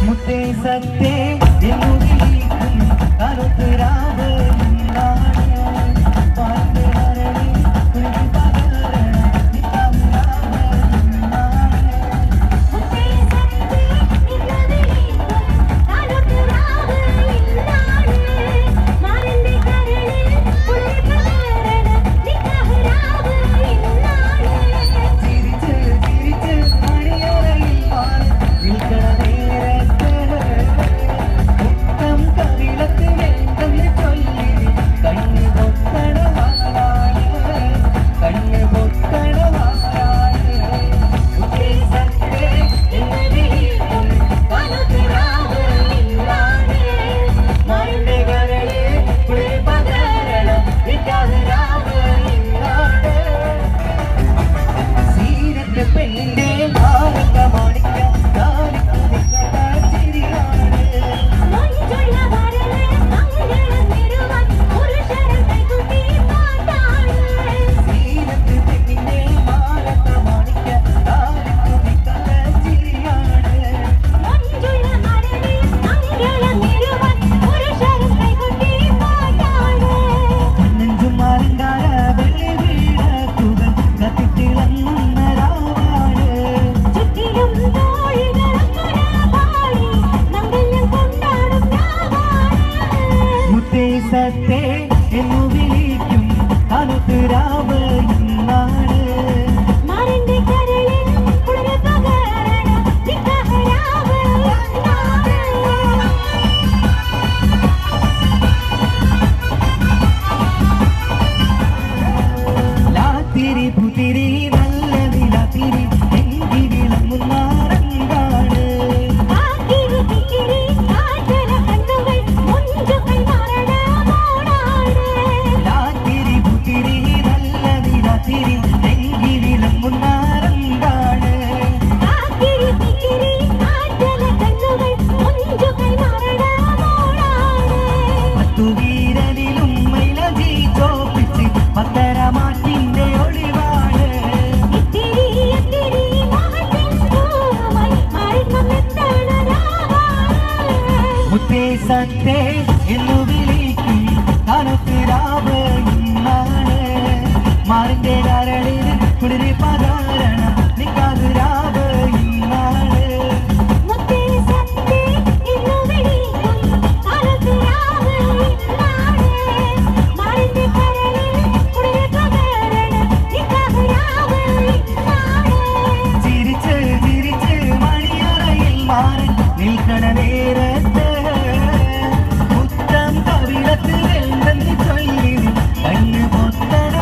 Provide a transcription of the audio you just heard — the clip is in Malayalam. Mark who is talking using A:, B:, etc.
A: മുത്തേ സത്തേ എന്നുവിളിക്കും കറുത്തരാവ് സത്തേ എന്നുവിളിക്കും കറുത്തരാവ് ഇന്നാണ് മാറിന്റെ കരളിൽ കുളിര് പകരണ നിക്കഹരാവ് ലാത്തിരി പുതിരി നല്ല വിളത്തിരി എങ്കി വിളങ്ങുന്ന രംഗാണ് വീരലിലും മൈലജി ചോപ്പിച്ച് പത്തരമാറ്റിന്റെ ഒളിവാണ് മുത്തേ സത്തേ എന്നു വിളിക്കും കറുത്തരാവ് ഇന്നാണ് മാറിന്റെ കരളിൽ കുളിര് പകരണ നിക്കഹരാവ് ഇന്നാണ് നിൽക്കണ നേരത്ത് മുത്തം കവിളത്ത് എന്തെന്ന് ചൊല്ലി കണ്ണ് പൊത്തണ